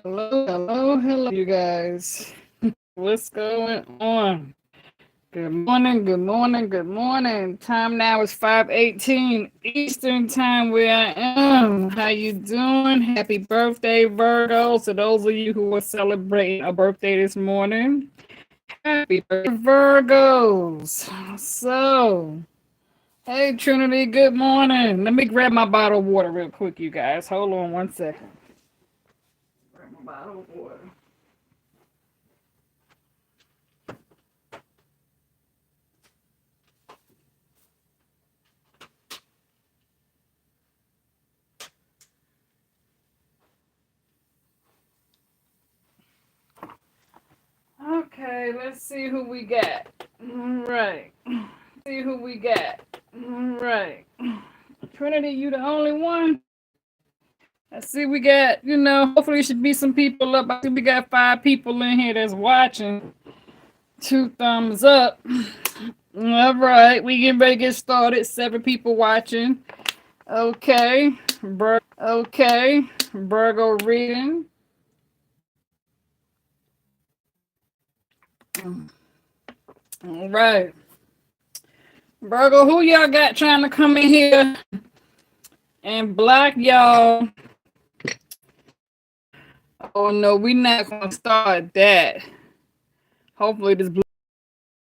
Hello, you guys. What's going on? Good morning. Time now is 5:18 Eastern time where I am. How you doing? Happy birthday, Virgo. To those of you who are celebrating a birthday this morning, happy birthday, Virgos. So, hey, Trinity, good morning. Let me grab my bottle of water real quick, you guys. Hold on one second. Grab my bottle of water. Okay, let's see who we got. All right. See who we got. All right. Trinity, you the only one? I see we got, hopefully should be some people up. I see we got 5 people in here that's watching. 2 thumbs up. All right, we getting ready to get started. 7 people watching. Okay. Virgo reading. All right. Virgo, who y'all got trying to come in here and block y'all? Oh no, we not gonna start that. Hopefully this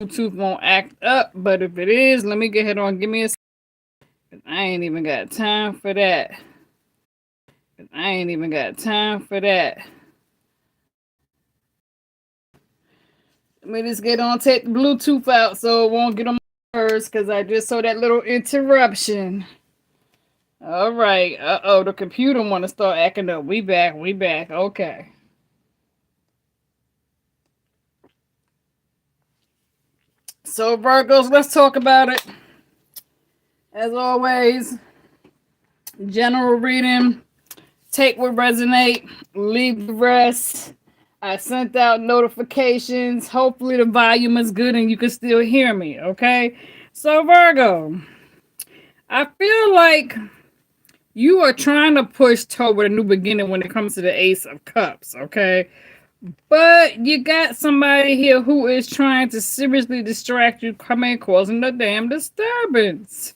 Bluetooth won't act up, but if it is, let me get ahead on. Give me a second. I ain't even got time for that. Let me just get on, take the Bluetooth out so it won't get on my nerves because I just saw that little interruption. All right. Uh-oh, the computer want to start acting up. We back. Okay. So Virgos, let's talk about it. As always, general reading. Take what resonate, leave the rest. I sent out notifications. Hopefully the volume is good and you can still hear me, okay? So Virgo, I feel like you are trying to push toward a new beginning when it comes to the Ace of Cups, okay? But you got somebody here who is trying to seriously distract you, coming causing the damn disturbance.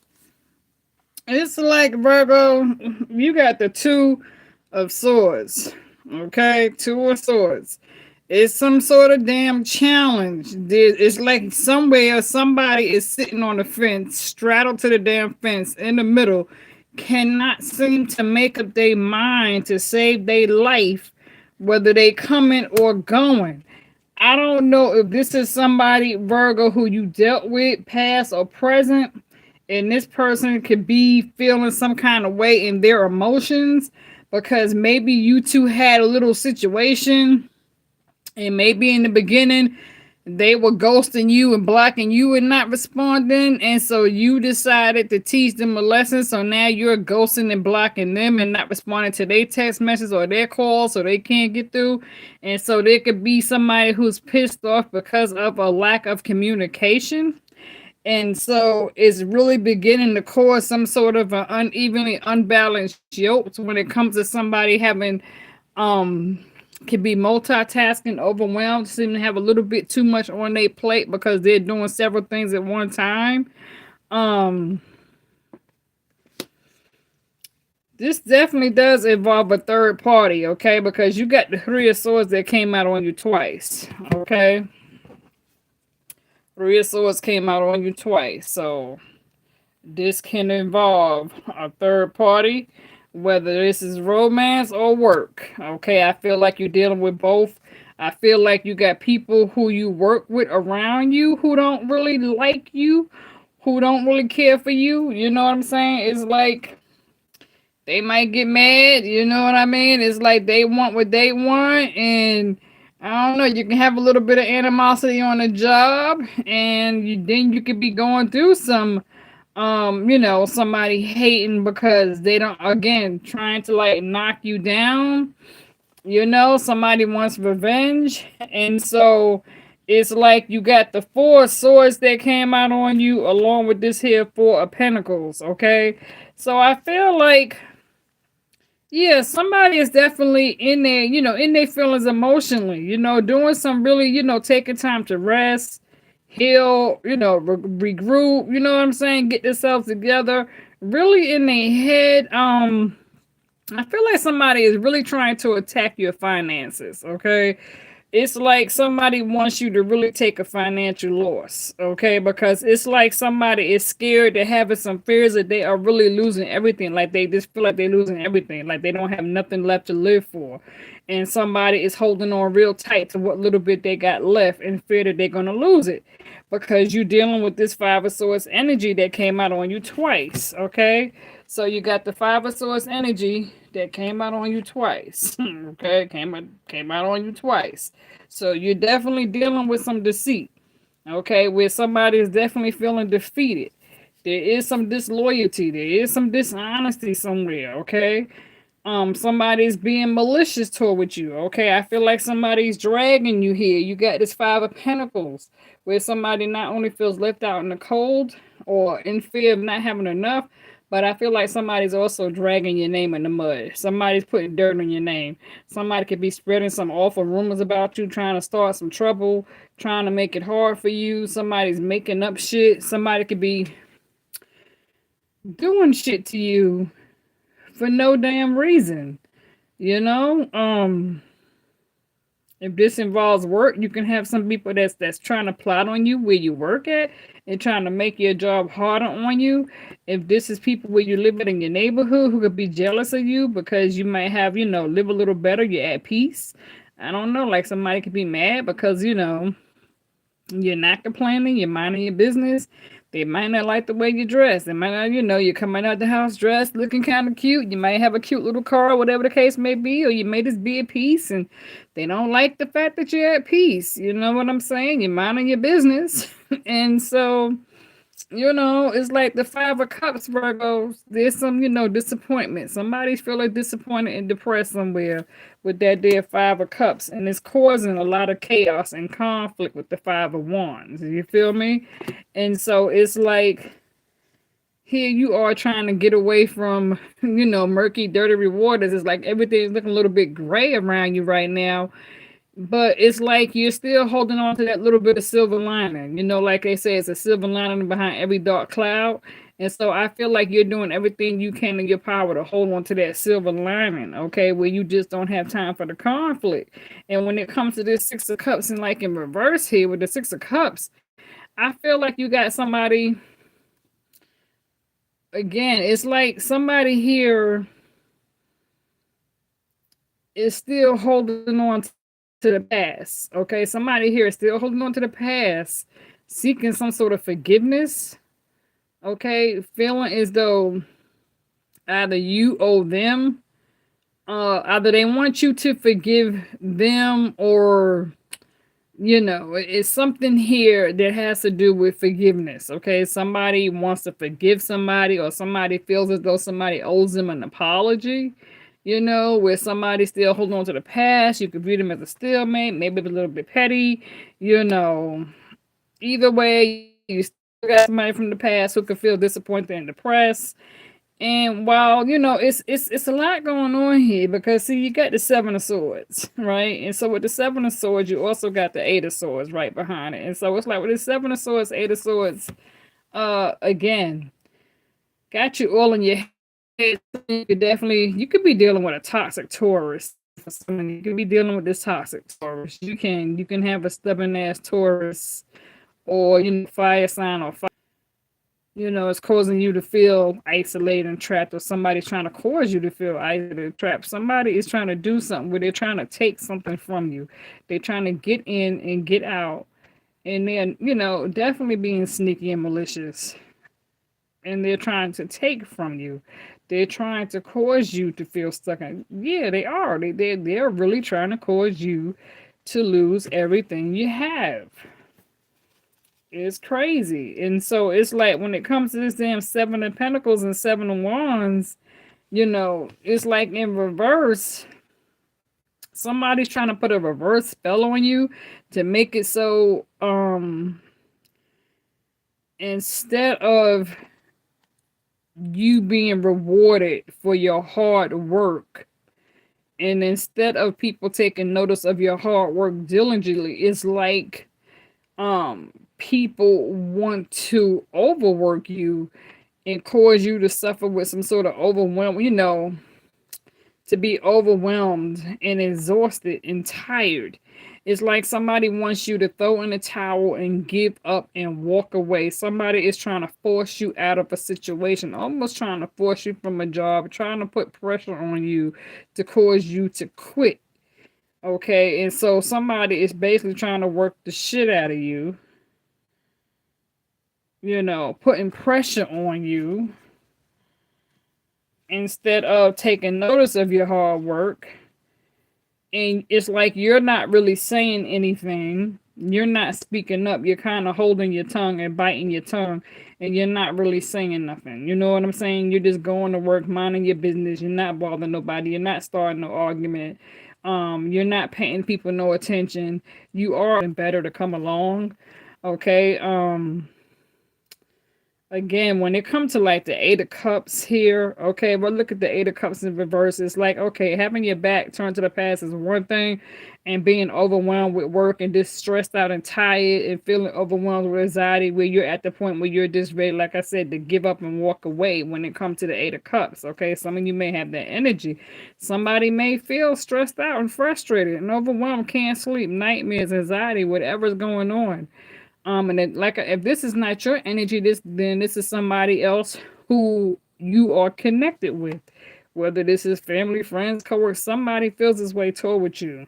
It's like, Virgo, you got the 2 of Swords, okay? 2 of Swords. It's some sort of damn challenge. It's like somewhere somebody is sitting on the fence, straddled to the damn fence in the middle, cannot seem to make up their mind to save their life, whether they coming or going. I don't know if this is somebody, Virgo, who you dealt with, past or present, and this person could be feeling some kind of way in their emotions because maybe you two had a little situation, and maybe in the beginning they were ghosting you and blocking you and not responding, and so you decided to teach them a lesson, so now you're ghosting and blocking them and not responding to their text messages or their calls so they can't get through. And so there could be somebody who's pissed off because of a lack of communication, and so it's really beginning to cause some sort of an unevenly unbalanced yoke when it comes to somebody having can be multitasking, overwhelmed, seem to have a little bit too much on their plate because they're doing several things at one time. This definitely does involve a third party, okay? Because you got the 3 of Swords that came out on you twice, okay? 3 of Swords came out on you twice, so this can involve a third party, whether this is romance or work. Okay, I feel like you're dealing with both. I feel like you got people who you work with around you who don't really like you, who don't really care for you. You know what I'm saying? It's like they might get mad. You know what I mean? It's like they want what they want, and I don't know. You can have a little bit of animosity on a job, and then you could be going through some somebody hating because they don't, again, trying to like knock you down. Somebody wants revenge, and so it's like you got the 4 of Swords that came out on you along with this here 4 of Pentacles. Okay, so I feel like Yeah, somebody is definitely in there, in their feelings emotionally, doing some really, taking time to rest, heal, regroup, you know what I'm saying? Get themselves together, really in their head. I feel like somebody is really trying to attack your finances, okay? It's like somebody wants you to really take a financial loss, okay? Because it's like somebody is scared, they're having some fears that they are really losing everything. Like they just feel like they're losing everything, like they don't have nothing left to live for. And somebody is holding on real tight to what little bit they got left and fear that they're going to lose it because you're dealing with this Five of Swords energy that came out on you twice, okay? So you got the Five of Swords energy that came out on you twice. Okay, came out on you twice. So you're definitely dealing with some deceit. Okay, where somebody is definitely feeling defeated. There is some disloyalty. There is some dishonesty somewhere. Okay, somebody's being malicious toward you. Okay, I feel like somebody's dragging you here. You got this Five of Pentacles where somebody not only feels left out in the cold or in fear of not having enough, but I feel like somebody's also dragging your name in the mud. Somebody's putting dirt on your name. Somebody could be spreading some awful rumors about you, trying to start some trouble, trying to make it hard for you. Somebody's making up shit. Somebody could be doing shit to you for no damn reason. You know, if this involves work, you can have some people that's trying to plot on you where you work at and trying to make your job harder on you. If this is people where you live in your neighborhood who could be jealous of you because you might have, live a little better, you're at peace. I don't know, like somebody could be mad because, you're not complaining, you're minding your business. They might not like the way you dress. They might not, you're coming out the house dressed, looking kind of cute. You might have a cute little car, whatever the case may be, or you may just be at peace and they don't like the fact that you're at peace. You know what I'm saying? You're minding your business. And so it's like the Five of Cups, Virgos. There's some, disappointment. Somebody's feeling disappointed and depressed somewhere with that dear Five of Cups, and it's causing a lot of chaos and conflict with the Five of Wands. You feel me? And so it's like here you are trying to get away from, murky, dirty waters. It's like everything's looking a little bit gray around you right now, but it's like you're still holding on to that little bit of silver lining. Like they say, it's a silver lining behind every dark cloud. And so I feel like you're doing everything you can in your power to hold on to that silver lining, okay, where you just don't have time for the conflict. And when it comes to this Six of Cups and like in reverse here with the Six of Cups, I feel like you got somebody, again, it's like somebody here is still holding on to the past. Okay, somebody here is still holding on to the past, seeking some sort of forgiveness. Okay, feeling as though either you owe them, either they want you to forgive them, or it's something here that has to do with forgiveness. Okay, somebody wants to forgive somebody, or somebody feels as though somebody owes them an apology. Where somebody's still holding on to the past. You could view them as a stalemate, maybe a little bit petty. Either way, you still got somebody from the past who could feel disappointed and depressed. And while it's a lot going on here, because see, you got the Seven of Swords, right? And so with the Seven of Swords, you also got the Eight of Swords right behind it. And so it's like with the Seven of Swords, Eight of Swords, again, got you all in your head. You could be dealing with a toxic Taurus. You could be dealing with this toxic Taurus. You can have a stubborn ass Taurus, or fire sign, or fire. It's causing you to feel isolated and trapped, or somebody's trying to cause you to feel isolated and trapped. Somebody is trying to do something where they're trying to take something from you. They're trying to get in and get out. And then, definitely being sneaky and malicious. And they're trying to take from you. They're trying to cause you to feel stuck. Yeah, they are. They're really trying to cause you to lose everything you have. It's crazy. And so it's like when it comes to this damn Seven of Pentacles and Seven of Wands, it's like in reverse. Somebody's trying to put a reverse spell on you to make it so instead of you being rewarded for your hard work. And instead of people taking notice of your hard work diligently, it's like people want to overwork you and cause you to suffer with some sort of overwhelm, to be overwhelmed and exhausted and tired. It's like somebody wants you to throw in the towel and give up and walk away. Somebody is trying to force you out of a situation, almost trying to force you from a job, trying to put pressure on you to cause you to quit. Okay, and so somebody is basically trying to work the shit out of you, putting pressure on you instead of taking notice of your hard work. And it's like you're not really saying anything. You're not speaking up. You're kind of holding your tongue and biting your tongue, and you're not really saying nothing. You know what I'm saying? You're just going to work, minding your business. You're not bothering nobody. You're not starting no argument. You're not paying people no attention. You are better to come along. Okay. Again, when it comes to like the Eight of Cups here, okay, but look at the Eight of Cups in reverse. It's like, okay, having your back turned to the past is one thing, and being overwhelmed with work and just stressed out and tired and feeling overwhelmed with anxiety, where you're at the point where you're just ready, like I said, to give up and walk away when it comes to the Eight of Cups, okay? Some of you may have that energy. Somebody may feel stressed out and frustrated and overwhelmed, can't sleep, nightmares, anxiety, whatever's going on. And if this is not your energy, then this is somebody else who you are connected with. Whether this is family, friends, coworkers, somebody feels this way toward you.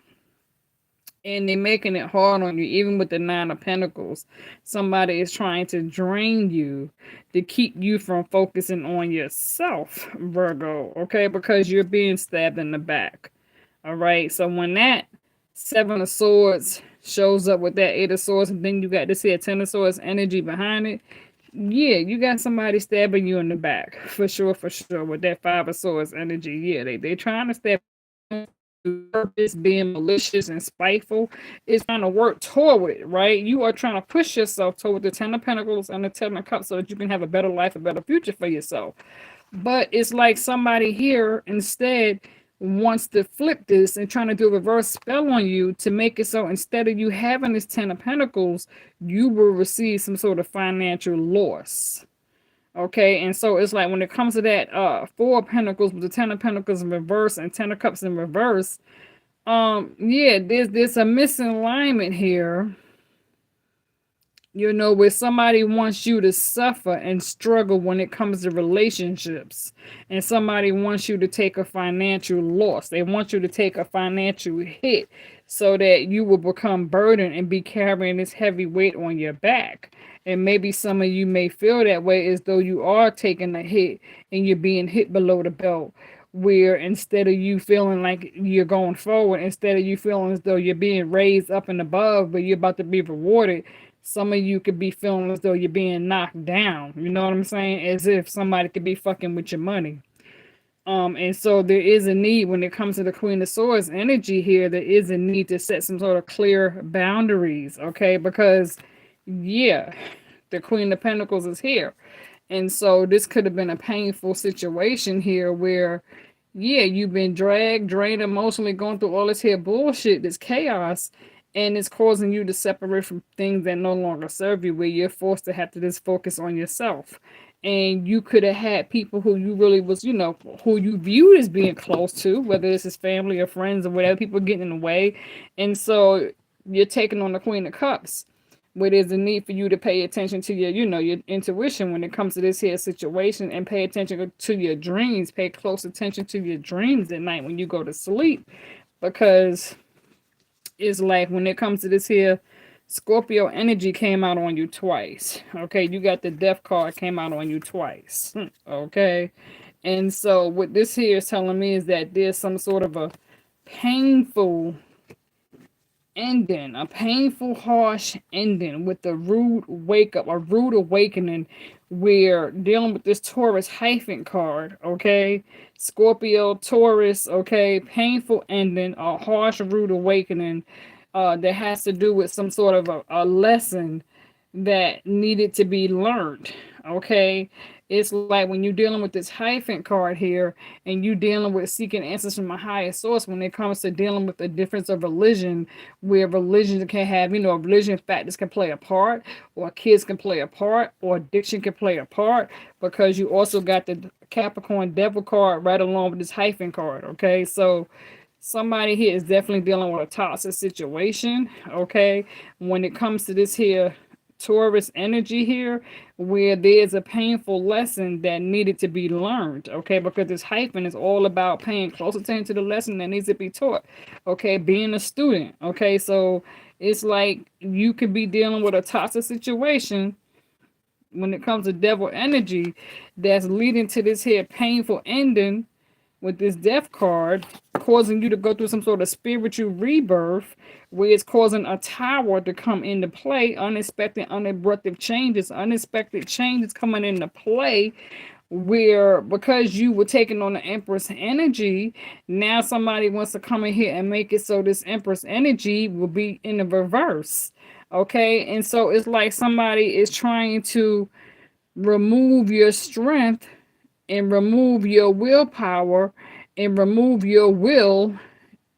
And they're making it hard on you, even with the Nine of Pentacles. Somebody is trying to drain you to keep you from focusing on yourself, Virgo, okay? Because you're being stabbed in the back. All right. So when that Seven of Swords shows up with that Eight of Swords, and then you got this here Ten of Swords energy behind it, yeah, you got somebody stabbing you in the back for sure, with that Five of Swords energy. Yeah, they trying to stab purpose, being malicious and spiteful, is trying to work toward it, right? You are trying to push yourself toward the Ten of Pentacles and the Ten of Cups so that you can have a better life, a better future for yourself. But it's like somebody here instead wants to flip this and trying to do a reverse spell on you to make it so instead of you having this Ten of Pentacles, you will receive some sort of financial loss. Okay, and so it's like when it comes to that Four of Pentacles with the Ten of Pentacles in reverse and Ten of Cups in reverse, yeah, there's a misalignment here, where somebody wants you to suffer and struggle when it comes to relationships, and somebody wants you to take a financial loss. They want you to take a financial hit so that you will become burdened and be carrying this heavy weight on your back. And maybe some of you may feel that way, as though you are taking a hit and you're being hit below the belt, where instead of you feeling like you're going forward, instead of you feeling as though you're being raised up and above, but you're about to be rewarded, some of you could be feeling as though you're being knocked down. You know what I'm saying? As if somebody could be fucking with your money. And so there is a need when it comes to the Queen of Swords energy here. There is a need to set some sort of clear boundaries, okay? Because, yeah, the Queen of Pentacles is here. And so this could have been a painful situation here where, yeah, you've been dragged, drained emotionally, going through all this here bullshit, this chaos, and it's causing you to separate from things that no longer serve you, where you're forced to have to just focus on yourself. And you could have had people who you really was, who you viewed as being close to, whether this is family or friends or whatever, people getting in the way. And so you're taking on the Queen of Cups, where there's a need for you to pay attention to your, your intuition when it comes to this here situation, and pay attention to your dreams. Pay close attention to your dreams at night when you go to sleep, because it's like when it comes to this here, Scorpio energy came out on you twice. Okay, you got the Death card came out on you twice. Okay, and so what this here is telling me is that there's some sort of a painful ending, a painful, harsh ending with a rude wake up, a rude awakening. We're dealing with this Taurus hyphen card, okay? Scorpio, Taurus, okay? Painful ending, a harsh, rude awakening that has to do with some sort of a lesson that needed to be learned, okay? It's like when you're dealing with this hyphen card here and you dealing with seeking answers from a higher source when it comes to dealing with the difference of religion, where religion can have, religion factors can play a part, or kids can play a part, or addiction can play a part, because you also got the Capricorn devil card right along with this hyphen card. Okay, so somebody here is definitely dealing with a toxic situation. Okay, when it comes to this here Taurus energy here, where there's a painful lesson that needed to be learned. Okay, because this hyphen is all about paying close attention to the lesson that needs to be taught. Okay, being a student. Okay, so it's like you could be dealing with a toxic situation when it comes to devil energy that's leading to this here painful ending with this death card, causing you to go through some sort of spiritual rebirth, where it's causing a tower to come into play, unexpected changes coming into play, where because you were taking on the Empress energy, now somebody wants to come in here and make it so this Empress energy will be in the reverse. Okay, and so it's like somebody is trying to remove your strength and remove your willpower and remove your will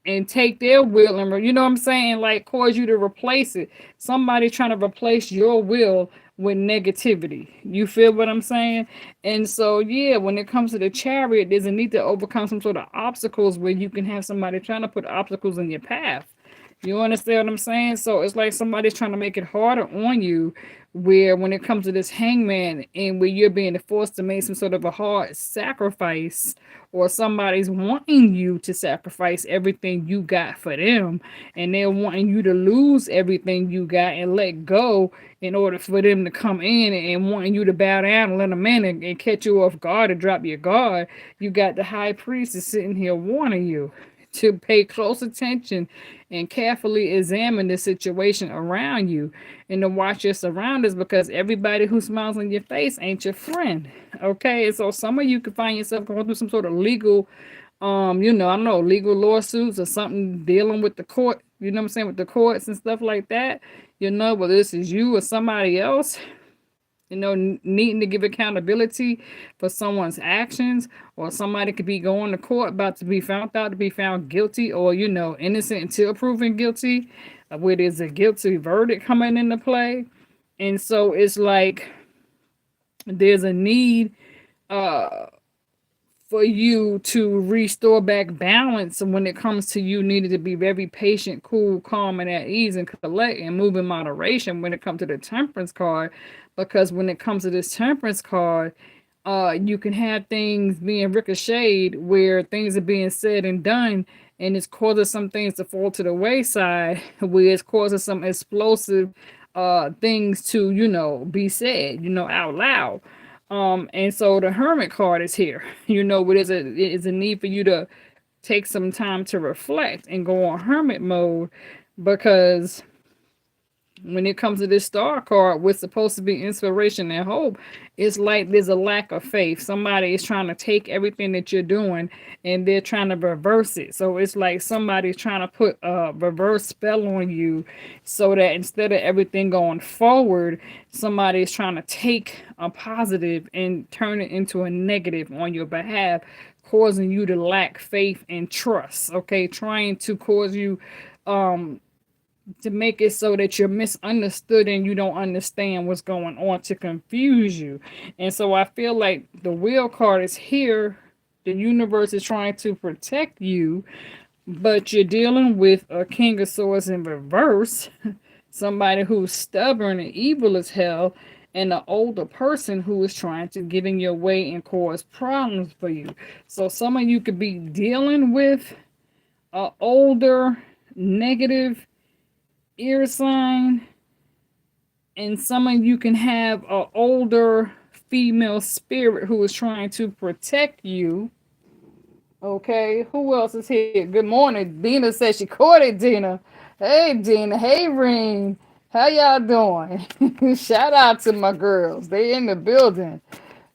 and take their will and you know what I'm saying, like cause you to replace it. Somebody trying to replace your will with negativity. You feel what I'm saying? And so yeah, when it comes to the Chariot, there's a need to overcome some sort of obstacles where you can have somebody trying to put obstacles in your path. You understand what I'm saying? So it's like somebody's trying to make it harder on you, where when it comes to this hangman and where you're being forced to make some sort of a hard sacrifice, or somebody's wanting you to sacrifice everything you got for them, and they're wanting you to lose everything you got and let go in order for them to come in, and wanting you to bow down and let them in and catch you off guard and drop your guard. You got the high priest is sitting here warning you to pay close attention and carefully examine the situation around you, and to watch your surroundings, because everybody who smiles on your face ain't your friend. Okay, and so some of you could find yourself going through some sort of legal, I don't know, legal lawsuits or something dealing with the court, you know what I'm saying, with the courts and stuff like that. Whether this is you or somebody else, needing to give accountability for someone's actions, or somebody could be going to court about to be found out to be found guilty, or innocent until proven guilty, where there's a guilty verdict coming into play. And so it's like there's a need for you to restore back balance when it comes to you needing to be very patient, cool, calm, and at ease, and collect and move in moderation when it comes to the Temperance card. Because when it comes to this Temperance card, you can have things being ricocheted where things are being said and done, and it's causing some things to fall to the wayside, where it's causing some explosive things to be said out loud. And so the Hermit card is here. It is a need for you to take some time to reflect and go on hermit mode, because when it comes to this star card, we're supposed to be inspiration and hope. It's like there's a lack of faith. Somebody is trying to take everything that you're doing and they're trying to reverse it. So it's like somebody's trying to put a reverse spell on you, so that instead of everything going forward, somebody is trying to take a positive and turn it into a negative on your behalf, causing you to lack faith and trust. Okay, trying to cause you to make it so that you're misunderstood and you don't understand what's going on, to confuse you. And so I feel like the Wheel card is here. The universe is trying to protect you, but you're dealing with a King of Swords in reverse, somebody who's stubborn and evil as hell, and an older person who is trying to get in your way and cause problems for you. So some of you could be dealing with an older negative ear sign, and some of you can have an older female spirit who is trying to protect you. Okay, who else is here? Good morning. Dina says she caught it, Dina. Hey, Dina. Hey, Reen. How y'all doing? Shout out to my girls. They in the building.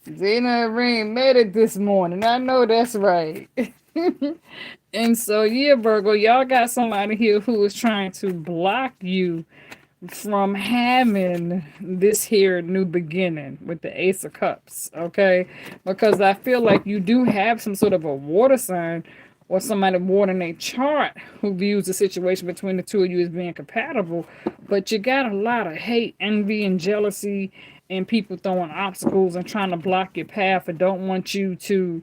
Dina and Reen made it this morning. I know that's right. And so, yeah, Virgo, y'all got somebody here who is trying to block you from having this here new beginning with the Ace of Cups, okay? Because I feel like you do have some sort of a water sign or somebody water in a chart who views the situation between the two of you as being compatible, but you got a lot of hate, envy, and jealousy, and people throwing obstacles and trying to block your path and don't want you to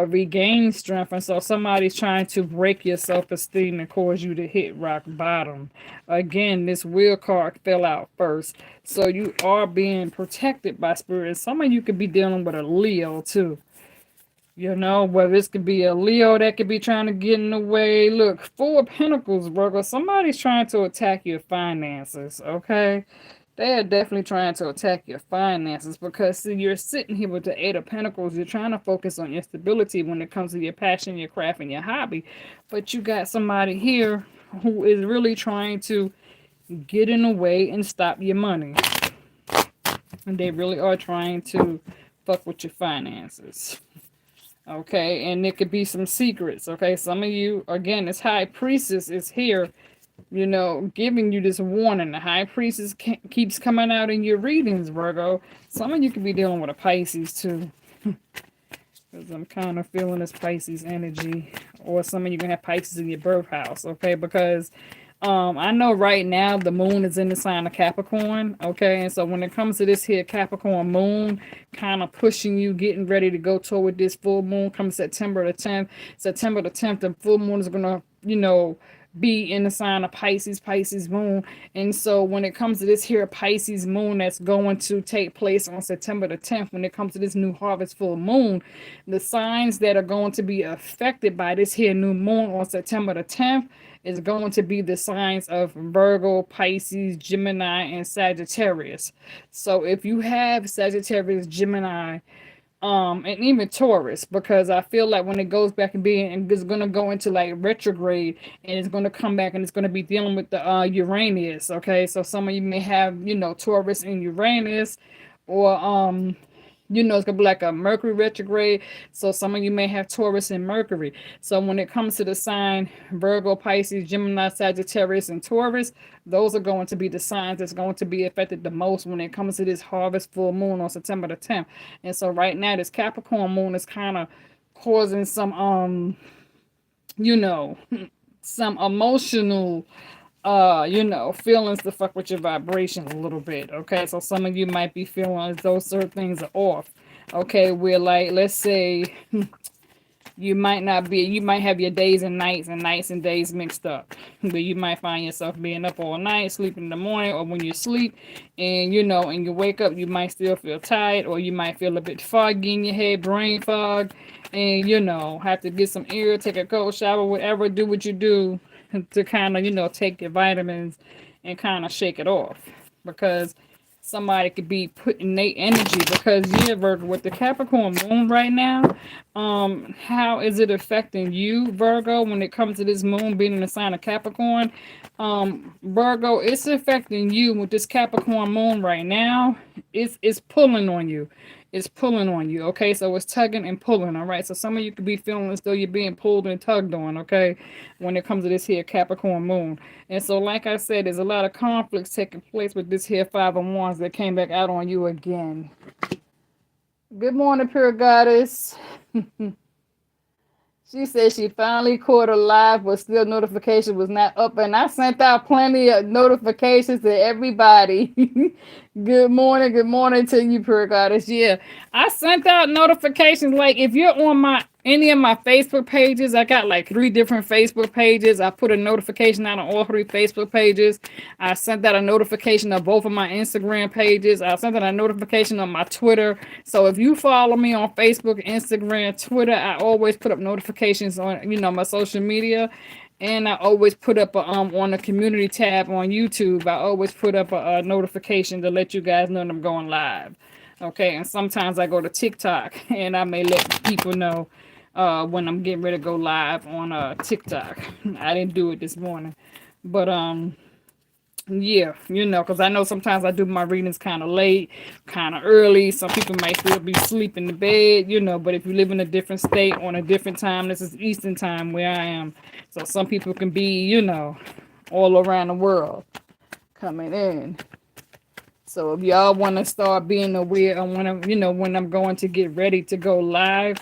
regain strength. And so somebody's trying to break your self-esteem and cause you to hit rock bottom. Again, this wheel card fell out first. So you are being protected by spirit. Some of you could be dealing with a Leo too. You know, whether this could be a Leo that could be trying to get in the way. Look, Four of Pentacles, Virgo. Somebody's trying to attack your finances, okay? They are definitely trying to attack your finances because see, you're sitting here with the Eight of Pentacles. You're trying to focus on your stability when it comes to your passion, your craft, and your hobby. But you got somebody here who is really trying to get in the way and stop your money. And they really are trying to fuck with your finances. Okay, and it could be some secrets. Okay, some of you, again, this High Priestess is here, you know, giving you this warning. The High Priestess keeps coming out in your readings, Virgo. Some of you could be dealing with a Pisces too. Because I'm kind of feeling this Pisces energy. Or some of you going to have Pisces in your birth house, okay? Because I know right now the moon is in the sign of Capricorn, okay? And so when it comes to this here Capricorn moon, kind of pushing you, getting ready to go toward this full moon, come September the 10th. September the 10th, the full moon is going to, you know, be in the sign of Pisces moon. And so when it comes to this here Pisces moon that's going to take place on September the 10th, when it comes to this new harvest full moon, the signs that are going to be affected by this here new moon on September the 10th is going to be the signs of Virgo, Pisces, Gemini, and Sagittarius. So if you have Sagittarius, Gemini, and even Taurus, because I feel like when it goes back and being and it's gonna go into like retrograde and it's gonna come back and it's gonna be dealing with the Uranus. Okay, so some of you may have, you know, Taurus and Uranus, or you know, it's gonna be like a Mercury retrograde. So some of you may have Taurus and Mercury. So when it comes to the sign Virgo, Pisces, Gemini, Sagittarius, and Taurus, those are going to be the signs that's going to be affected the most when it comes to this harvest full moon on September the 10th. And so right now, this Capricorn moon is kind of causing some you know, some emotional you know, feelings to fuck with your vibration a little bit. Okay, so some of you might be feeling as though certain things are off. Okay, we're like, let's say you might not be, you might have your days and nights and days mixed up, but you might find yourself being up all night, sleeping in the morning, or when you sleep and you know, and you wake up, you might still feel tired, or you might feel a bit foggy in your head, brain fog, and you know, have to get some air, take a cold shower, whatever, do what you do to kind of, you know, take your vitamins and kind of shake it off, because somebody could be putting their energy, because yeah, Virgo, with the Capricorn moon right now, how is it affecting you, Virgo, when it comes to this moon being in the sign of Capricorn? Virgo, it's affecting you with this Capricorn moon right now. It's pulling on you. It's pulling on you, okay? So it's tugging and pulling, all right? So some of you could be feeling as though you're being pulled and tugged on, okay? When it comes to this here Capricorn moon. And so, like I said, there's a lot of conflicts taking place with this here Five of Wands that came back out on you again. Good morning, pure goddess. She said she finally caught her live, but still notification was not up. And I sent out plenty of notifications to everybody. Good morning to you, pure goddess. Yeah, I sent out notifications. Like if you're on any of my Facebook pages, I got like 3 different Facebook pages. I put a notification out on all 3 Facebook pages. I sent out a notification of both of my Instagram pages. I sent out a notification on my Twitter. So if you follow me on Facebook, Instagram, Twitter, I always put up notifications on, you know, my social media. And I always put up on the community tab on YouTube. I always put up a notification to let you guys know that I'm going live. Okay, and sometimes I go to TikTok and I may let people know when I'm getting ready to go live on TikTok. I didn't do it this morning, but yeah, you know, because I know sometimes I do my readings kind of late, kind of early. Some people might still be asleep in the bed, you know, but if you live in a different state on a different time, this is Eastern time where I am. So some people can be, you know, all around the world. coming in. So if y'all want to start being aware on when when I'm going to get ready to go live,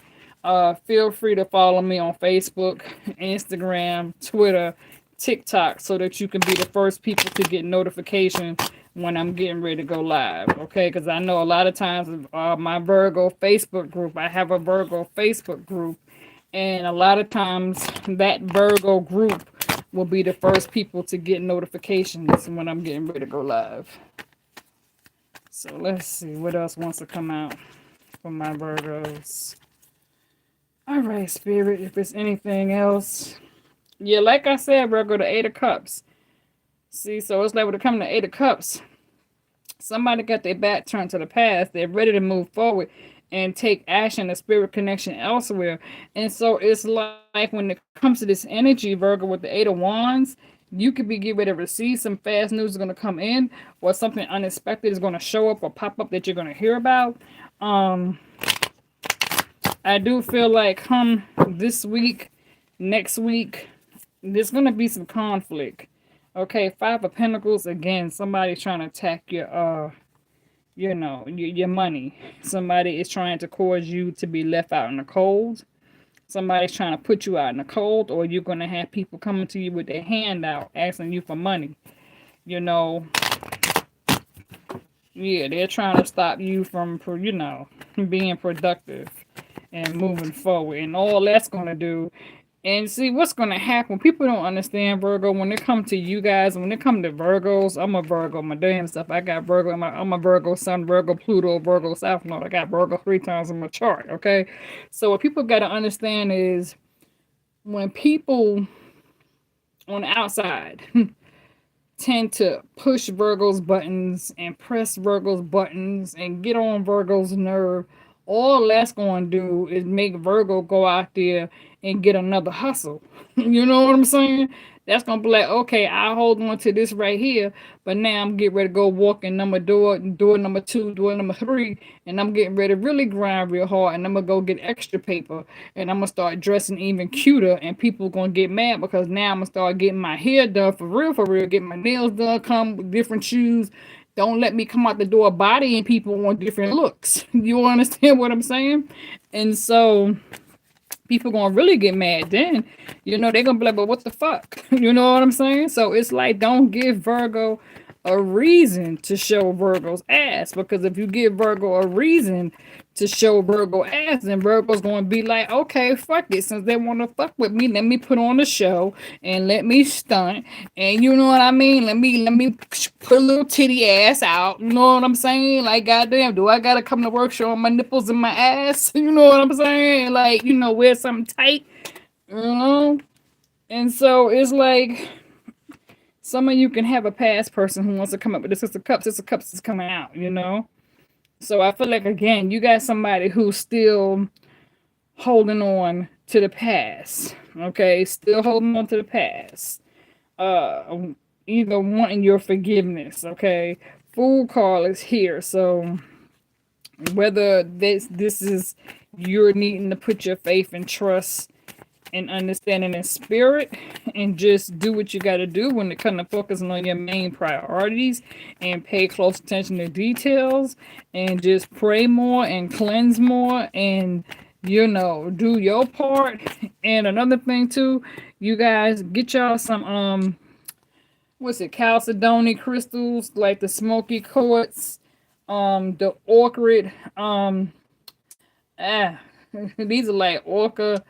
feel free to follow me on Facebook, Instagram, Twitter, TikTok, so that you can be the first people to get notification when I'm getting ready to go live. Okay, because I know a lot of times my Virgo Facebook group, I have a Virgo Facebook group, and a lot of times that Virgo group will be the first people to get notifications when I'm getting ready to go live. So let's see what else wants to come out for my Virgos. All right, Spirit, if it's anything else. Yeah, like I said, Virgo, the Eight of Cups. See, so it's like when it comes to Eight of Cups, somebody got their back turned to the past. They're ready to move forward and take action, a spirit connection elsewhere. And so it's like when it comes to this energy, Virgo, with the Eight of Wands, you could be getting ready to receive some fast news is going to come in, or something unexpected is going to show up or pop up that you're going to hear about. Um, I do feel like this week, next week, there's going to be some conflict. Okay, Five of Pentacles, again, somebody's trying to attack your money. Somebody is trying to cause you to be left out in the cold. Somebody's trying to put you out in the cold, or you're going to have people coming to you with their hand out asking you for money. You know, yeah, they're trying to stop you from, being productive and moving forward. And all that's going to do. And see what's going to happen. People don't understand, Virgo, when it comes to you guys, when it comes to Virgos. I'm a Virgo, my damn stuff. I got Virgo, I'm a Virgo Sun, Virgo Pluto, Virgo South Node. I got Virgo 3 times in my chart, okay? So what people got to understand is when people on the outside tend to push Virgo's buttons and press Virgo's buttons and get on Virgo's nerve, all that's going to do is make Virgo go out there and get another hustle. You know what I'm saying? That's going to be like, okay, I'll hold on to this right here, but now I'm getting ready to go walk in door number 2, door number 3, and I'm getting ready to really grind real hard, and I'm going to go get extra paper, and I'm going to start dressing even cuter, and people going to get mad because now I'm going to start getting my hair done for real, getting my nails done, come with different shoes. Don't let me come out the door bodying people want different looks. You understand what I'm saying? And so people gonna really get mad then. They're gonna be like, but what the fuck? You know what I'm saying? So it's like, don't give Virgo a reason to show Virgo's ass, because if you give Virgo a reason to show Virgo ass, then Virgo's gonna be like, okay, fuck it, since they want to fuck with me, let me put on a show and let me stunt, and you know what I mean, let me put a little titty ass out. You know what I'm saying? Like, goddamn, do I gotta come to work showing my nipples and my ass? You know what I'm saying? Like, wear something tight, you know. And so it's like, some of you can have a past person who wants to come up with the Six of Cups. Six of Cups is coming out, So I feel like, again, you got somebody who's still holding on to the past. Okay, still holding on to the past. Either wanting your forgiveness. Okay, Fool card is here. So whether this is you're needing to put your faith and trust and understanding in spirit and just do what you got to do when it comes to focusing on your main priorities and pay close attention to details and just pray more and cleanse more and do your part. And another thing too, you guys, get y'all some what's it, chalcedony crystals, like the smoky quartz, the orchid, these are like orca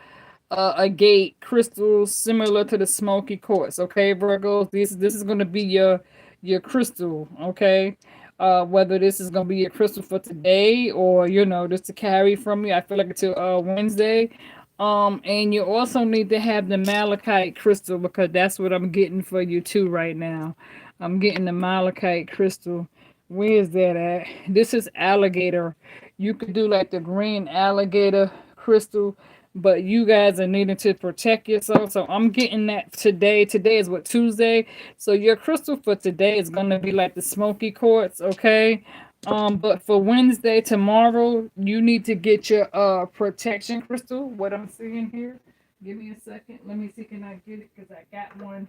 agate crystals similar to the smoky quartz. Okay, Virgos, this is gonna be your crystal. Okay, whether this is gonna be your crystal for today or just to carry from you. I feel like until Wednesday. And you also need to have the malachite crystal, because that's what I'm getting for you too right now. I'm getting the malachite crystal. Where is that at? This is alligator. You could do like the green alligator crystal, but you guys are needing to protect yourself. So I'm getting that today. Today is what, Tuesday? So your crystal for today is going to be like the smoky quartz, okay? But for Wednesday, tomorrow, you need to get your protection crystal. What I'm seeing here. Give me a second. Let me see, can I get it? Because I got one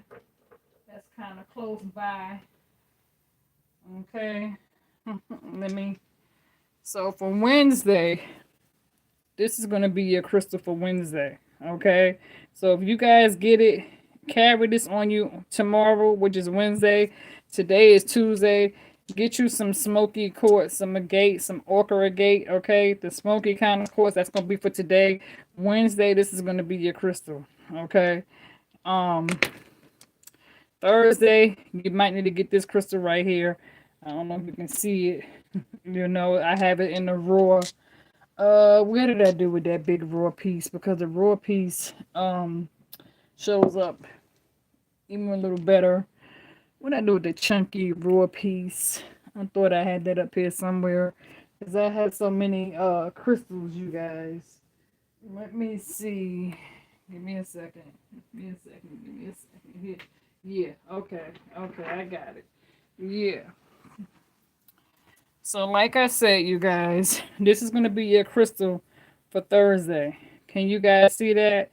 that's kind of close by. Okay. Let me. So for Wednesday, this is going to be your crystal for Wednesday. Okay. So if you guys get it, carry this on you tomorrow, which is Wednesday. Today is Tuesday. Get you some smoky quartz, some agate, some ochre agate. Okay. The smoky kind of quartz, that's going to be for today. Wednesday, this is going to be your crystal. Okay. Um, Thursday, you might need to get this crystal right here. I don't know if you can see it. You know, I have it in the raw. Where did I do with that big raw piece? Because the raw piece shows up even a little better. What did I do with the chunky raw piece? I thought I had that up here somewhere. Because I had so many crystals, you guys. Let me see. Give me a second. Give me a second. Give me a second. Here. Yeah, okay. Okay, I got it. Yeah. So like I said, you guys, this is gonna be your crystal for Thursday. Can you guys see that?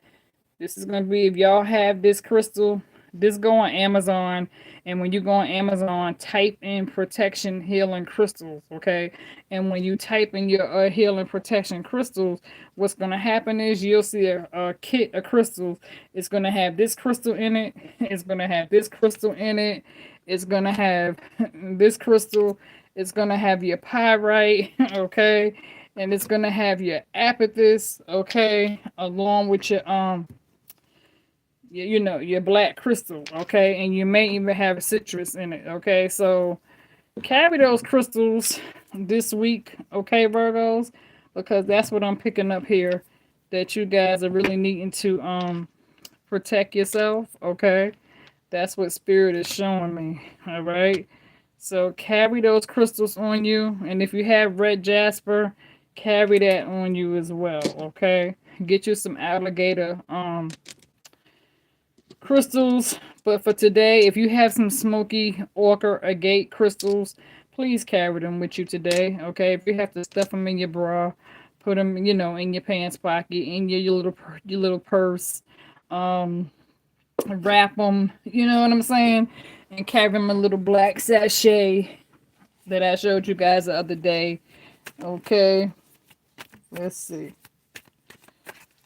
This is gonna be, if y'all have this crystal, this go on Amazon, and when you go on Amazon, type in protection healing crystals, okay? And when you type in your healing protection crystals, what's gonna happen is you'll see a kit of crystals. It's gonna have this crystal in it. It's gonna have this crystal in it. It's gonna have this crystal. It's gonna have your pyrite, okay? And it's gonna have your amethyst, okay, along with your you know, your black crystal, okay? And you may even have citrus in it, okay? So carry those crystals this week, okay, Virgos? Because that's what I'm picking up here, that you guys are really needing to protect yourself, okay? That's what spirit is showing me, all right? So carry those crystals on you, and if you have red jasper, carry that on you as well, okay? Get you some alligator crystals. But for today, if you have some smoky ochre agate crystals, please carry them with you today, okay? If you have to stuff them in your bra, put them, you know, in your pants pocket, in your little purse, um wrap them, you know what I'm saying, and carry them a little black sachet that I showed you guys the other day. Okay, let's see.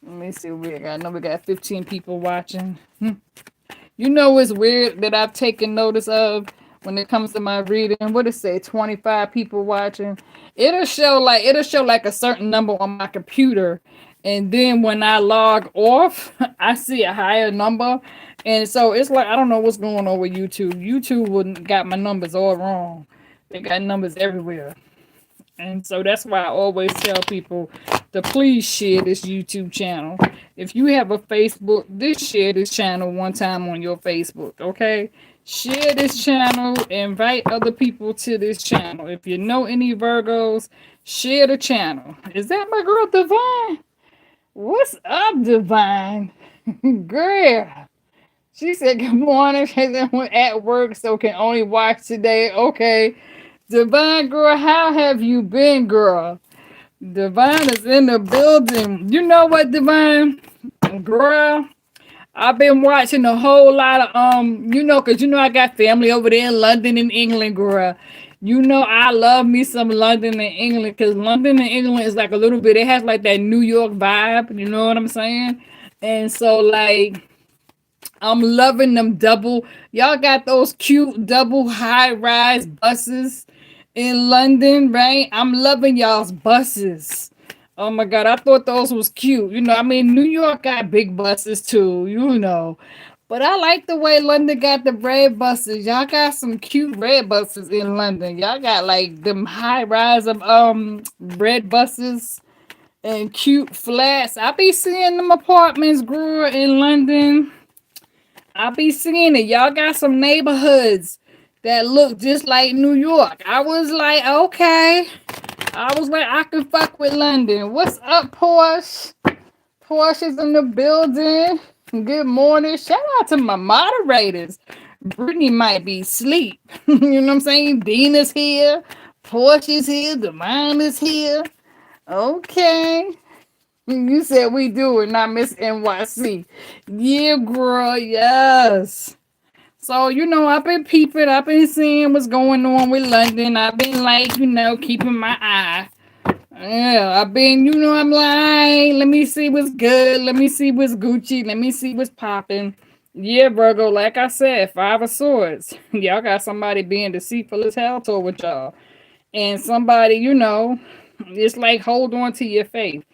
Let me see what we got. I know we got 15 people watching. You know it's weird that I've taken notice of when it comes to my reading. What it say? 25 people watching. It'll show like a certain number on my computer, and then when I log off, I see a higher number. And so it's like I don't know what's going on with YouTube. YouTube wouldn't got my numbers all wrong. They got numbers everywhere. And so that's why I always tell people to please share this YouTube channel. If you have a Facebook, just share this channel one time on your Facebook, okay? Share this channel, invite other people to this channel. If you know any Virgos, share the channel. Is that my girl Divine? What's up, Divine? Girl. She said good morning. She said we're at work, so can only watch today. Okay. Divine girl, how have you been, girl? Divine is in the building. You know what, Divine? Girl, I've been watching a whole lot of you know, cause you know I got family over there in London and England, girl. You know I love me some London and England, cause London and England is like a little bit, it has like that New York vibe, you know what I'm saying? And so like I'm loving them double. Y'all got those cute double high rise buses in London, right? I'm loving y'all's buses. Oh my God, I thought those was cute. You know, I mean, New York got big buses too, you know. But I like the way London got the red buses. Y'all got some cute red buses in London. Y'all got like them high rise of red buses and cute flats. I be seeing them apartments grew in London. I be seeing it. Y'all got some neighborhoods that look just like New York. I was like, okay. I was like, I can fuck with London. What's up, Porsche? Porsche's in the building. Good morning. Shout out to my moderators. Brittany might be asleep. You know what I'm saying? Dina's here. Porsche's here. Divine is here. Okay. You said we do it, not Miss NYC. Yeah, girl. Yes. So, I've been peeping, I've been seeing what's going on with London. I've been like, keeping my eye. Yeah, I've been, I'm like, let me see what's good. Let me see what's Gucci. Let me see what's popping. Yeah, Virgo, like I said, Five of Swords. Y'all got somebody being deceitful as hell toward y'all. And somebody, it's like hold on to your faith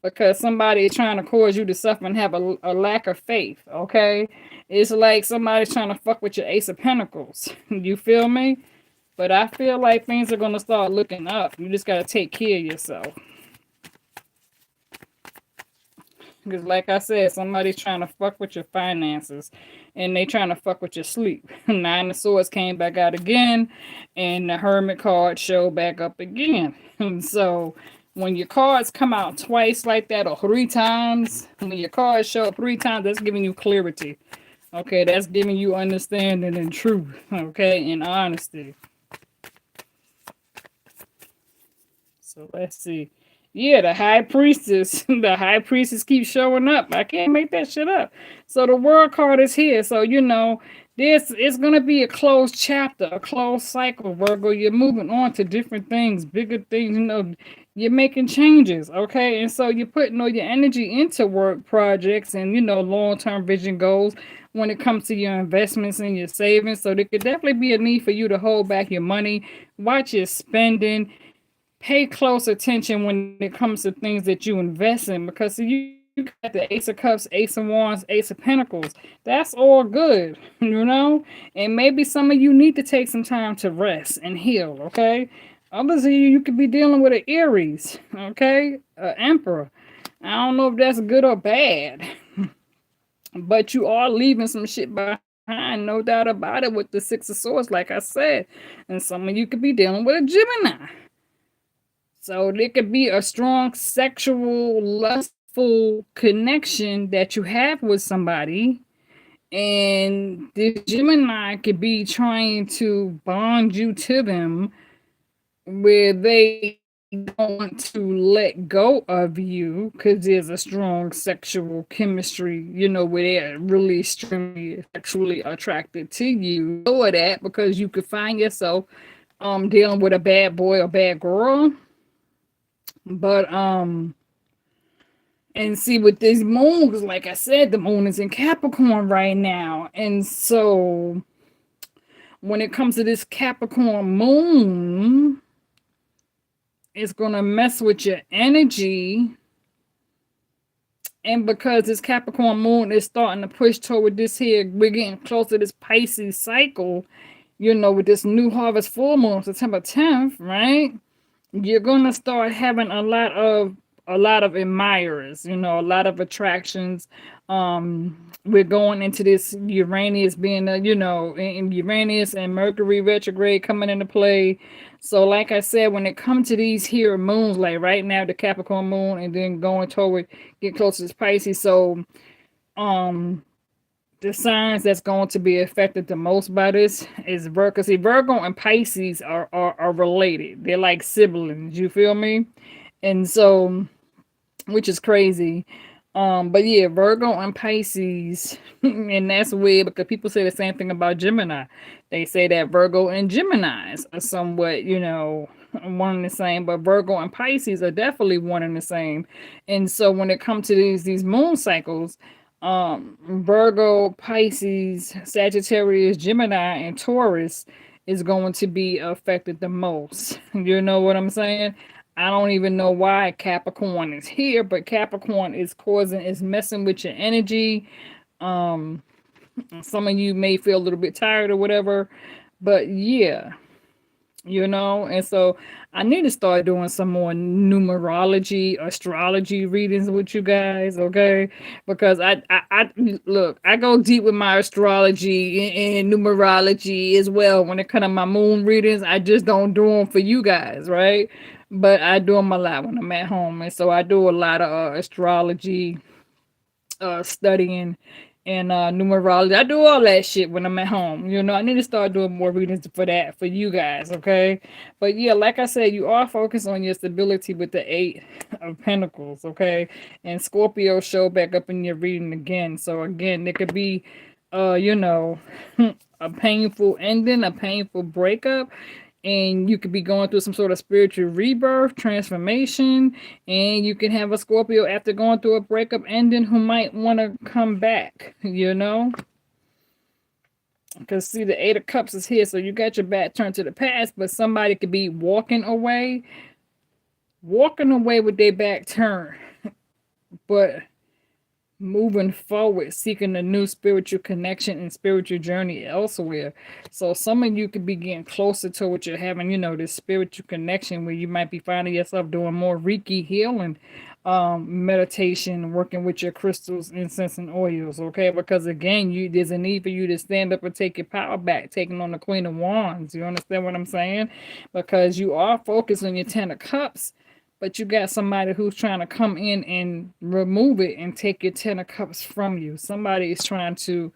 because somebody is trying to cause you to suffer and have a lack of faith, okay? It's like somebody's trying to fuck with your Ace of Pentacles. You feel me? But I feel like things are going to start looking up. You just got to take care of yourself. Because like I said, somebody's trying to fuck with your finances. And they trying to fuck with your sleep. Nine of Swords came back out again. And the Hermit card showed back up again. And so when your cards come out twice like that or three times, when your cards show up three times, that's giving you clarity. Okay, that's giving you understanding and truth. Okay, and honesty. So let's see. Yeah, the high priestess. The high priestess keeps showing up. I can't make that shit up. So the world card is here. So this is gonna be a closed chapter, a closed cycle, Virgo. You're moving on to different things, bigger things, you're making changes, okay? And so you're putting all your energy into work projects and long-term vision goals when it comes to your investments and your savings. So there could definitely be a need for you to hold back your money, watch your spending, pay close attention when it comes to things that you invest in because you got the Ace of Cups, Ace of Wands, Ace of Pentacles. That's all good, and maybe some of you need to take some time to rest and heal, okay? Others of you could be dealing with an Aries, okay? An Emperor. I don't know if that's good or bad, but you are leaving some shit behind, no doubt about it, with the Six of Swords, like I said. And some of you could be dealing with a Gemini. So there could be a strong sexual, lustful connection that you have with somebody. And this Gemini could be trying to bond you to them where they don't want to let go of you because there's a strong sexual chemistry, where they're really extremely sexually attracted to you. Know that because you could find yourself dealing with a bad boy or bad girl. But and see with this moon, because like I said, the moon is in Capricorn right now. And so when it comes to this Capricorn moon, it's gonna mess with your energy. And because this Capricorn moon is starting to push toward this here, we're getting close to this Pisces cycle, with this new harvest full moon, September 10th, right? You're gonna start having a lot of admirers, a lot of attractions. We're going into this Uranus being in Uranus and Mercury retrograde coming into play. So like I said, when it comes to these here moons, like right now the Capricorn moon and then going toward get closer to Pisces. So the signs that's going to be affected the most by this is Virgo. See, Virgo and Pisces are related. They're like siblings, you feel me? And so, which is crazy. But yeah, Virgo and Pisces, and that's weird because people say the same thing about Gemini. They say that Virgo and Geminis are somewhat, one and the same, but Virgo and Pisces are definitely one and the same. And so when it comes to these moon cycles, Virgo, Pisces, Sagittarius, Gemini, and Taurus is going to be affected the most. You know what I'm saying? I don't even know why Capricorn is here, but Capricorn is messing with your energy. Some of you may feel a little bit tired or whatever, but yeah, and so I need to start doing some more numerology, astrology readings with you guys, okay? Because I look, I go deep with my astrology and numerology as well. When it comes to my moon readings, I just don't do them for you guys, right? But I do them a lot when I'm at home, and so I do a lot of astrology studying and numerology. I do all that shit when I'm at home. I need to start doing more readings for that for you guys, okay? But yeah, like I said, you are focused on your stability with the Eight of Pentacles, okay? And Scorpio show back up in your reading again. So again, there could be you know, a painful ending, a painful breakup, and you could be going through some sort of spiritual rebirth, transformation, and you can have a Scorpio after going through a breakup ending who might want to come back, you know? Because see, the Eight of Cups is here, so you got your back turned to the past, but somebody could be walking away with their back turned, but moving forward, seeking a new spiritual connection and spiritual journey elsewhere. So some of you could be getting closer to what you're having, you know, this spiritual connection where you might be finding yourself doing more Reiki healing, meditation, working with your crystals, incense, and oils, okay? Because again, there's a need for you to stand up and take your power back, taking on the Queen of Wands. You understand what I'm saying? Because you are focused on your Ten of Cups, but you got somebody who's trying to come in and remove it and take your Ten of Cups from you. Somebody is trying to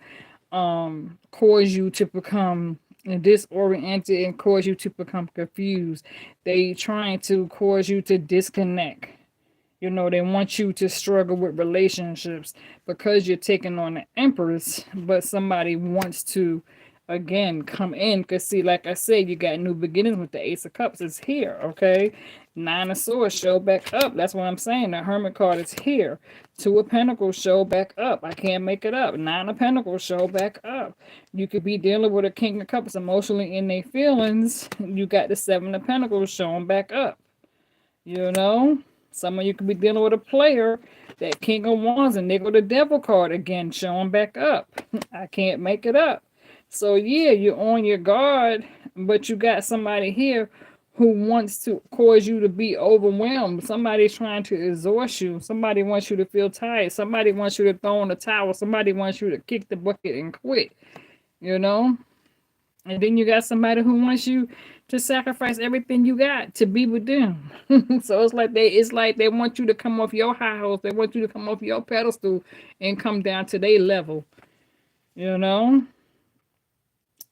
cause you to become disoriented and cause you to become confused. They trying to cause you to disconnect. You know, they want you to struggle with relationships because you're taking on the Empress, but somebody wants to again come in. Because see, like I said, you got new beginnings with the Ace of Cups is here, okay? Nine of Swords show back up. That's what I'm saying. The Hermit card is here. Two of Pentacles show back up. I can't make it up. Nine of Pentacles show back up. You could be dealing with a King of Cups emotionally in their feelings. You got the Seven of Pentacles showing back up. You know? Some of you could be dealing with a player, that King of Wands, and they go the Devil card again, showing back up. I can't make it up. So yeah, you're on your guard, but you got somebody here who wants to cause you to be overwhelmed. Somebody's trying to exhaust you. Somebody wants you to feel tired. Somebody wants you to throw in the towel. Somebody wants you to kick the bucket and quit. You know? And then you got somebody who wants you to sacrifice everything you got to be with them. So it's like they want you to come off your high horse. They want you to come off your pedestal and come down to their level. You know?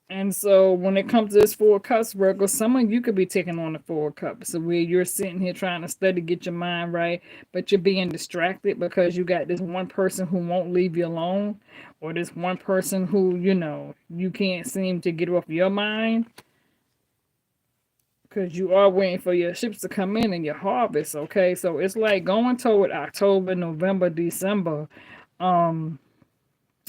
And so when it comes to this Four of Cups, Virgo, some of you could be taking on the Four of Cups. So where you're sitting here trying to study, get your mind right, but you're being distracted because you got this one person who won't leave you alone, or this one person who, you know, you can't seem to get off your mind. Because you are waiting for your ships to come in and your harvest, okay? So it's like going toward October, November, December.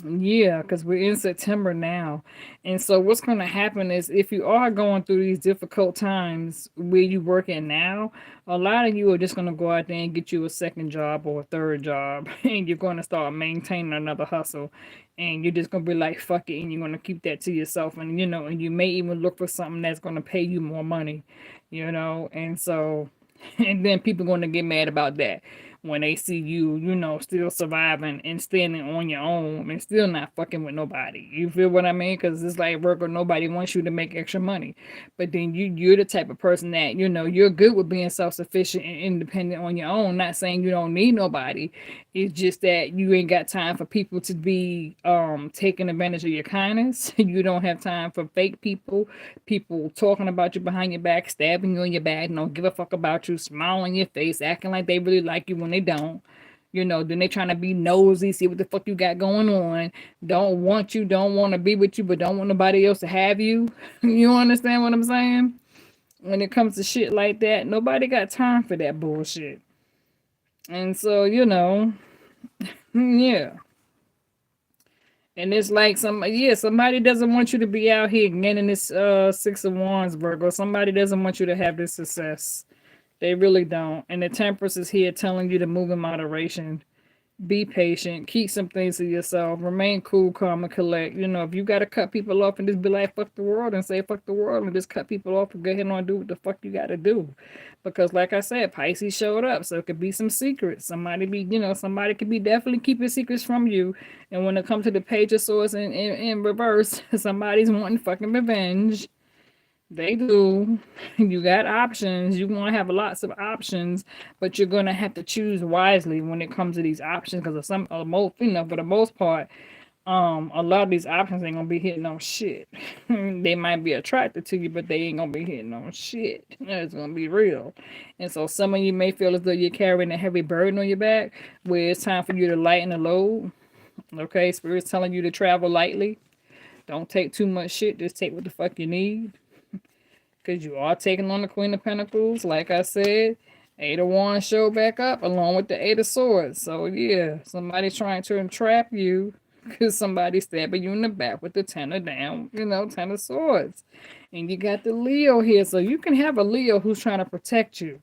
Yeah, because we're in September now. And so what's going to happen is if you are going through these difficult times where you working now, a lot of you are just going to go out there and get you a second job or a third job. And you're going to start maintaining another hustle. And you're just going to be like, fuck it. And you're going to keep that to yourself. And, you know, and you may even look for something that's going to pay you more money, you know. And so, and then people are going to get mad about that when they see you, you know, still surviving and standing on your own and still not fucking with nobody. You feel what I mean? Because it's like, Virgo, nobody wants you to make extra money. But then you're the type of person that, you know, you're good with being self-sufficient and independent on your own. Not saying you don't need nobody. It's just that you ain't got time for people to be taking advantage of your kindness. You don't have time for fake people talking about you behind your back, stabbing you in your back, don't give a fuck about you, smile on your face, acting like they really like you when they don't. You know, then they trying to be nosy, see what the fuck you got going on, don't want you, don't want to be with you, but don't want nobody else to have you. You understand what I'm saying? When it comes to shit like that, nobody got time for that bullshit. And so, you know, yeah. And it's like somebody doesn't want you to be out here getting this Six of Wands, Virgo. Somebody doesn't want you to have this success. They really don't. And the Temperance is here telling you to move in moderation. Be patient. Keep some things to yourself. Remain cool, calm, and collect. You know, if you got to cut people off and just be like, fuck the world, and say fuck the world and just cut people off and go ahead and do what the fuck you got to do. Because like I said, Pisces showed up. So it could be some secrets. Somebody could be definitely keeping secrets from you. And when it comes to the Page of Swords in reverse, somebody's wanting fucking revenge. They do. You got options. You're going to have lots of options, but you're going to have to choose wisely when it comes to these options because for the most part, a lot of these options ain't going to be hitting on shit. They might be attracted to you, but they ain't going to be hitting on shit. It's going to be real. And so some of you may feel as though you're carrying a heavy burden on your back where it's time for you to lighten the load. Okay, Spirit's telling you to travel lightly. Don't take too much shit. Just take what the fuck you need. Because you are taking on the Queen of Pentacles. Like I said, Eight of Wands show back up along with the Eight of Swords. So yeah, somebody's trying to entrap you because somebody's stabbing you in the back with the Ten of down, Ten of Swords. And you got the Leo here. So you can have a Leo who's trying to protect you.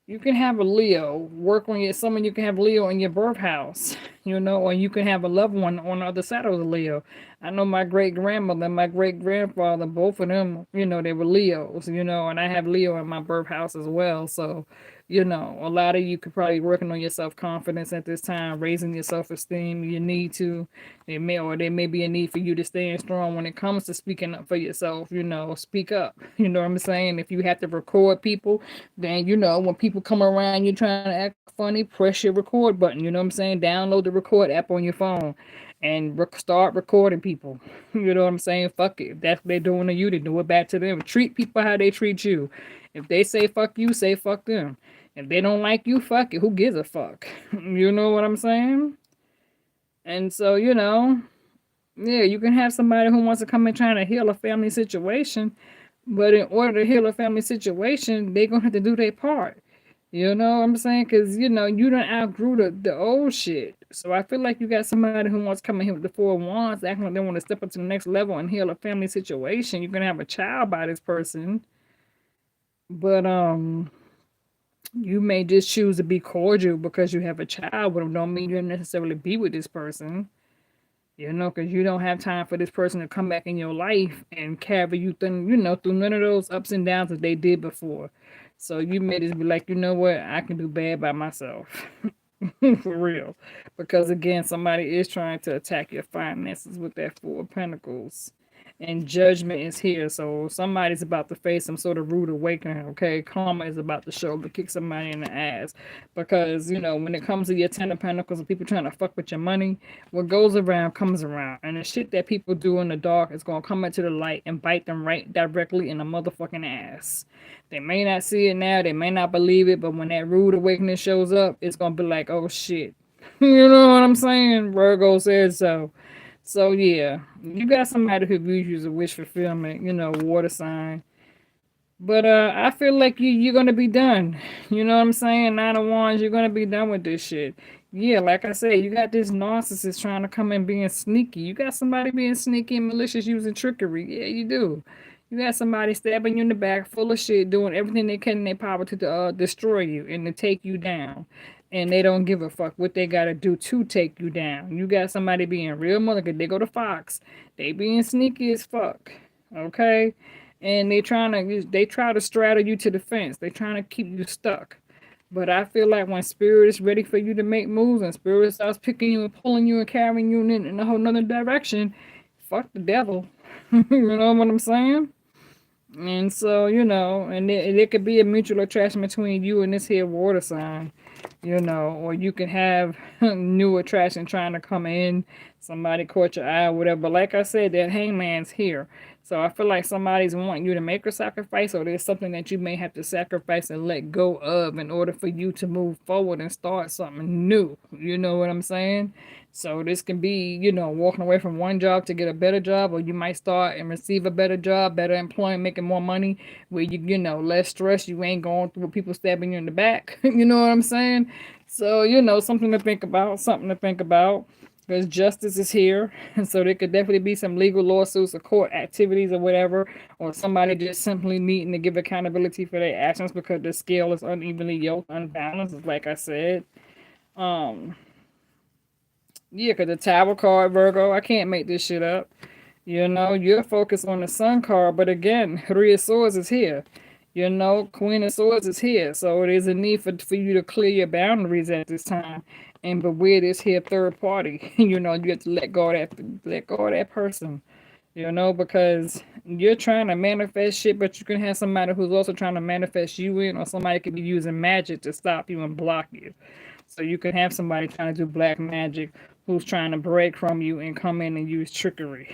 You can have a Leo work on your someone. You can have Leo in your birth house, or you can have a loved one on the other side of the Leo. I know my great grandmother and my great grandfather, both of them, they were Leos, and I have Leo in my birth house as well. So, a lot of you could probably working on your self confidence at this time, raising your self esteem. You need to. There may be a need for you to stand strong when it comes to speaking up for yourself. Speak up. You know what I'm saying? If you have to record people, then when people come around you trying to act funny, press your record button. You know what I'm saying? Download the record app on your phone and start recording people. You know what I'm saying? Fuck it. If that's what they're doing to you, they do it back to them. Treat people how they treat you. If they say fuck you, say fuck them. If they don't like you, fuck it. Who gives a fuck? You know what I'm saying? And so, yeah, you can have somebody who wants to come and trying to heal a family situation, but in order to heal a family situation, they're gonna have to do their part. You know what I'm saying? Because you done outgrew the old shit. So I feel like you got somebody who wants to come in here with the Four of Wands, acting like they want to step up to the next level and heal a family situation. You're gonna have a child by this person, but you may just choose to be cordial because you have a child with them. Don't mean you necessarily be with this person. Because you don't have time for this person to come back in your life and carry you through, through none of those ups and downs that they did before. So you may just be like, you know what, I can do bad by myself. For real. Because again, somebody is trying to attack your finances with that Four of Pentacles. And judgment is here. So somebody's about to face some sort of rude awakening, okay? Karma is about to show up to kick somebody in the ass. Because, when it comes to your Ten of Pentacles and people trying to fuck with your money, what goes around comes around. And the shit that people do in the dark is going to come into the light and bite them right directly in the motherfucking ass. They may not see it now, they may not believe it, but when that rude awakening shows up, it's going to be like, oh shit. You know what I'm saying? Virgo said so. So yeah, you got somebody who views you as a wish fulfillment, water sign. But I feel like you're gonna be done. You know what I'm saying? Nine of Wands, you're gonna be done with this shit. Yeah, like I said, you got this narcissist trying to come in being sneaky. You got somebody being sneaky and malicious using trickery. Yeah, you do. You got somebody stabbing you in the back, full of shit, doing everything they can in their power to destroy you and to take you down. And they don't give a fuck what they gotta do to take you down. You got somebody being real mother, cause they go to Fox. They being sneaky as fuck. Okay? And they try to straddle you to the fence. They trying to keep you stuck. But I feel like when spirit is ready for you to make moves and spirit starts picking you and pulling you and carrying you in a whole nother direction, fuck the devil. You know what I'm saying? And so, and it could be a mutual attraction between you and this here water sign, or you can have new attraction trying to come in, somebody caught your eye or whatever. But like I said, that hangman's here. So I feel like somebody's wanting you to make a sacrifice, or there's something that you may have to sacrifice and let go of in order for you to move forward and start something new. You know what I'm saying? So this can be, walking away from one job to get a better job, or you might start and receive a better job, better employment, making more money, where less stress. You ain't going through people stabbing you in the back. You know what I'm saying? So, something to think about, because justice is here. And so there could definitely be some legal lawsuits or court activities or whatever, or somebody just simply needing to give accountability for their actions because the scale is unevenly yoked, unbalanced, like I said. Yeah, because the Tower card, Virgo, I can't make this shit up. You're focused on the Sun card, but again, Three of Swords is here. Queen of Swords is here. So there's a need for you to clear your boundaries at this time and beware this here third party. You have to let go of that person. Because you're trying to manifest shit, but you can have somebody who's also trying to manifest you in, or somebody could be using magic to stop you and block you. So you can have somebody trying to do black magic who's trying to break from you and come in and use trickery,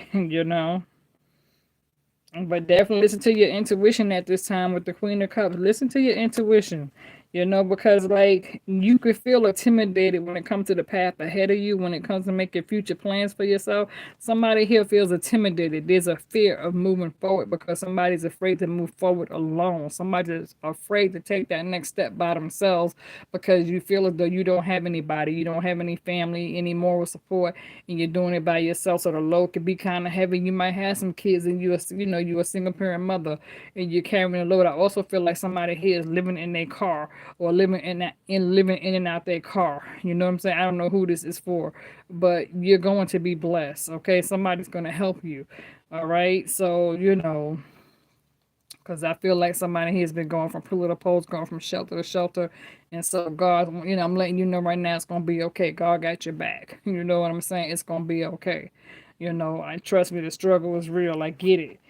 But definitely listen to your intuition at this time with the Queen of Cups. Listen to your intuition. You know, because like you could feel intimidated when it comes to the path ahead of you, when it comes to making future plans for yourself. Somebody here feels intimidated. There's a fear of moving forward because somebody's afraid to move forward alone. Somebody's afraid to take that next step by themselves because you feel as though you don't have anybody, you don't have any family, any moral support, and you're doing it by yourself. So the load could be kind of heavy. You might have some kids, and you're a single parent mother, and you're carrying the load. I also feel like somebody here is living in their car or living in and out their car. You know what I'm saying? I don't know who this is for, but you're going to be blessed. Okay, somebody's going to help you. All right, so because I feel like somebody here has been going from pillar to post, going from shelter to shelter. And so, God, I'm letting you know right now it's going to be okay. God got your back. You know what I'm saying? It's going to be okay. I trust me, the struggle is real. I get it.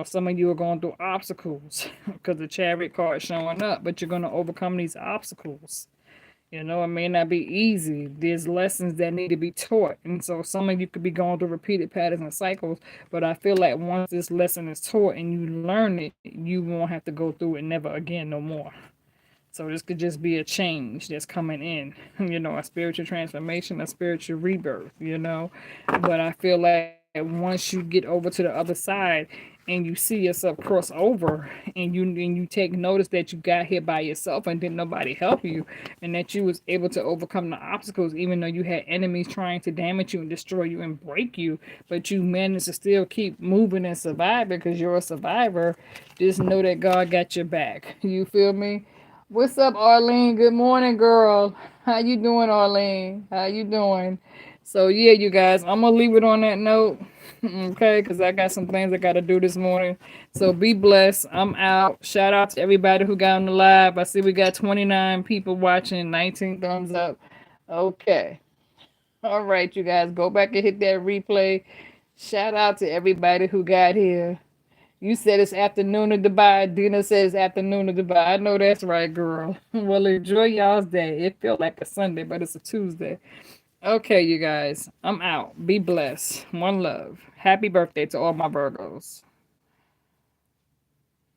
Some of you are going through obstacles because the chariot card is showing up, but you're going to overcome these obstacles. It may not be easy. There's lessons that need to be taught. And so some of you could be going through repeated patterns and cycles, but I feel like once this lesson is taught and you learn it, you won't have to go through it never again no more. So this could just be a change that's coming in, a spiritual transformation, a spiritual rebirth, But I feel like once you get over to the other side and you see yourself cross over and you take notice that you got here by yourself and didn't nobody help you, and that you was able to overcome the obstacles even though you had enemies trying to damage you and destroy you and break you, but you managed to still keep moving and survive because you're a survivor. Just know that God got your back. You feel me? What's up, Arlene? Good morning, girl. How you doing, Arlene? How you doing? So yeah, you guys, I'm gonna leave it on that note, okay? Because I got some things I gotta do this morning. So be blessed. I'm out. Shout out to everybody who got on the live. I see we got 29 people watching, 19 thumbs up. Okay. All right, you guys, go back and hit that replay. Shout out to everybody who got here. You said it's afternoon in Dubai. Dina said it's afternoon in Dubai. I know that's right, girl. Well, enjoy y'all's day. It felt like a Sunday, but it's a Tuesday. Okay, you guys, I'm out. Be blessed. One love. Happy birthday to all my Virgos.